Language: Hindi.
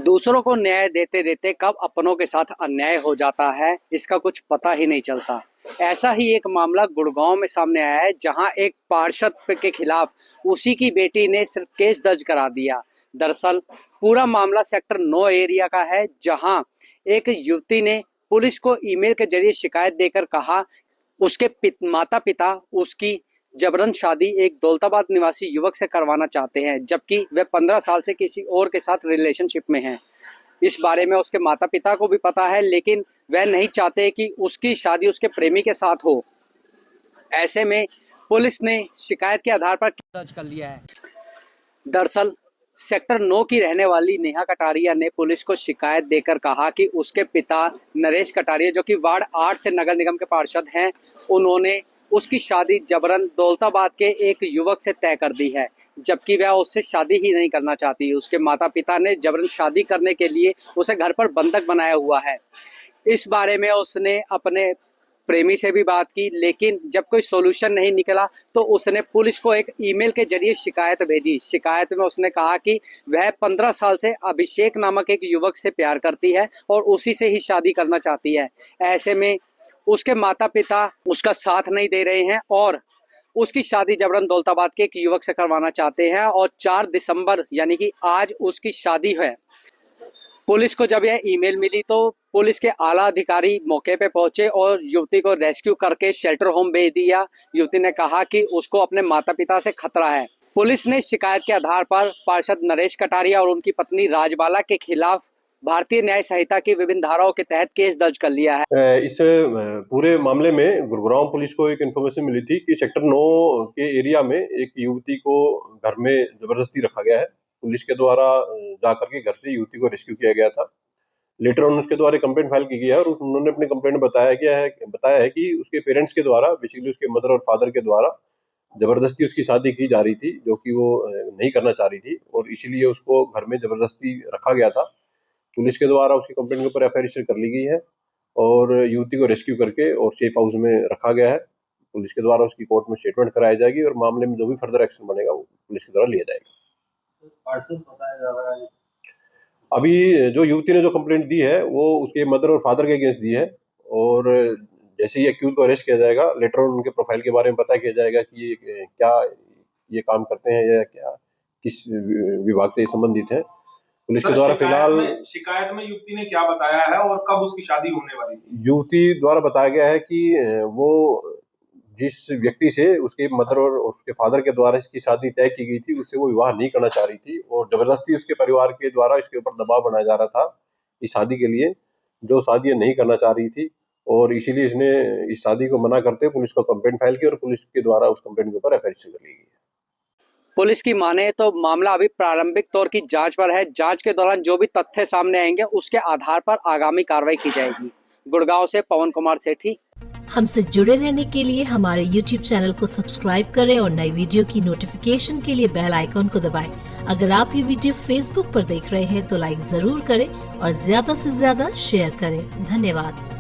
दूसरों को न्याय देते देते कब अपनों के साथ अन्याय हो जाता है, इसका कुछ पता ही नहीं चलता। ऐसा ही एक मामला गुड़गांव में सामने आया है, जहां एक पार्षद के खिलाफ उसी की बेटी ने सिर्फ केस दर्ज करा दिया। दरअसल पूरा मामला सेक्टर 9 एरिया का है, जहां एक युवती ने पुलिस को ईमेल के जरिए शिकायत देकर कहा उसके माता पिता उसकी जबरन शादी एक दौलताबाद निवासी युवक से करवाना चाहते हैं, जबकि वह 15 साल से किसी और के साथ रिलेशनशिप में है। इस बारे में उसके माता पिता को भी पता है, लेकिन वह नहीं चाहते कि उसकी शादी उसके प्रेमी के साथ हो। ऐसे में पुलिस ने शिकायत के आधार पर दर्ज कर लिया है। दरअसल सेक्टर 9 की रहने वाली नेहा कटारिया ने पुलिस को शिकायत देकर कहा कि उसके पिता नरेश कटारिया, जो कि वार्ड 8 से नगर निगम के पार्षद हैं, उन्होंने उसकी शादी जबरन दौलताबाद के एक युवक से तय कर दी है, जबकि वह उससे शादी ही नहीं करना चाहती। उसके माता पिता ने जबरन शादी करने के लिए उसे घर पर बंधक बनाया हुआ है। इस बारे में उसने अपने प्रेमी से भी बात की, लेकिन जब कोई सोल्यूशन नहीं निकला तो उसने पुलिस को एक ईमेल के जरिए शिकायत भेजी। शिकायत में उसने कहा कि वह 15 साल से अभिषेक नामक एक युवक से प्यार करती है और उसी से ही शादी करना चाहती है। ऐसे में उसके माता पिता उसका साथ नहीं दे रहे हैं और उसकी शादी जबरन दौलताबाद के एक युवक से करवाना चाहते हैं और 4 दिसंबर यानी कि आज उसकी शादी है। पुलिस को जब यह ईमेल मिली तो पुलिस के आला अधिकारी मौके पे पहुंचे और युवती को रेस्क्यू करके शेल्टर होम भेज दिया। युवती ने कहा कि उसको अपने माता पिता से खतरा है। पुलिस ने शिकायत के आधार पर पार्षद नरेश कटारिया और उनकी पत्नी राजबाला के खिलाफ भारतीय न्याय संहिता की विभिन्न धाराओं के तहत केस दर्ज कर लिया है। इस पूरे मामले में गुड़गांव पुलिस को एक इन्फॉर्मेशन मिली थी कि सेक्टर 9 के एरिया में एक युवती को घर में जबरदस्ती रखा गया है। पुलिस के द्वारा जाकर के घर से युवती को रेस्क्यू किया गया था। लेटर ऑन उसके द्वारा कंप्लेंट फाइल की गई है और उन्होंने अपने कंप्लेंट में बताया है कि उसके पेरेंट्स के द्वारा, बेसिकली उसके मदर और फादर के द्वारा जबरदस्ती उसकी शादी की जा रही थी, जो कि वो नहीं करना चाह रही थी और इसीलिए उसको घर में जबरदस्ती रखा गया था। पुलिस के द्वारा उसकी कंप्लेंट के ऊपर एफआईआर रजिस्टर कर ली गई है और युवती को रेस्क्यू करके और सेफ हाउस में रखा गया है। पुलिस के द्वारा उसकी कोर्ट में स्टेटमेंट कराई जाएगी और मामले में जो भी फर्दर एक्शन बनेगा वो पुलिस के द्वारा लिया जाएगा। अभी जो युवती ने जो कंप्लेंट दी है वो उसके मदर और फादर के अगेंस्ट दी है और जैसे ही एक्यूज को अरेस्ट किया जाएगा, लेटर ऑन उनके प्रोफाइल के बारे में पता किया जाएगा कि क्या ये काम करते हैं या क्या किस विभाग से संबंधित है। पुलिस के द्वारा फिलहाल शिकायत में युवती ने क्या बताया है और कब उसकी शादी होने वाली है? युवती द्वारा बताया गया है कि वो जिस व्यक्ति से उसके मदर और उसके फादर के द्वारा इसकी शादी तय की गई थी, उससे वो विवाह नहीं करना चाह रही थी और जबरदस्ती उसके परिवार के द्वारा इसके ऊपर दबाव बनाया जा रहा था इस शादी के लिए, जो शादी नहीं करना चाह रही थी और इसीलिए इसने इस शादी को मना करते पुलिस को कंप्लेंट फाइल की और पुलिस के द्वारा उस कंप्लेंट के ऊपर एफआईआर रजिस्टर कर ली गई है। पुलिस की माने तो मामला अभी प्रारंभिक तौर की जांच पर है। जांच के दौरान जो भी तथ्य सामने आएंगे उसके आधार पर आगामी कार्रवाई की जाएगी। गुड़गांव से पवन कुमार सेठी। हमसे जुड़े रहने के लिए हमारे YouTube चैनल को सब्सक्राइब करें और नई वीडियो की नोटिफिकेशन के लिए बेल आइकॉन को दबाएं। अगर आप ये वीडियो Facebook पर देख रहे हैं तो लाइक जरूर करें और ज्यादा से ज्यादा शेयर करें। धन्यवाद।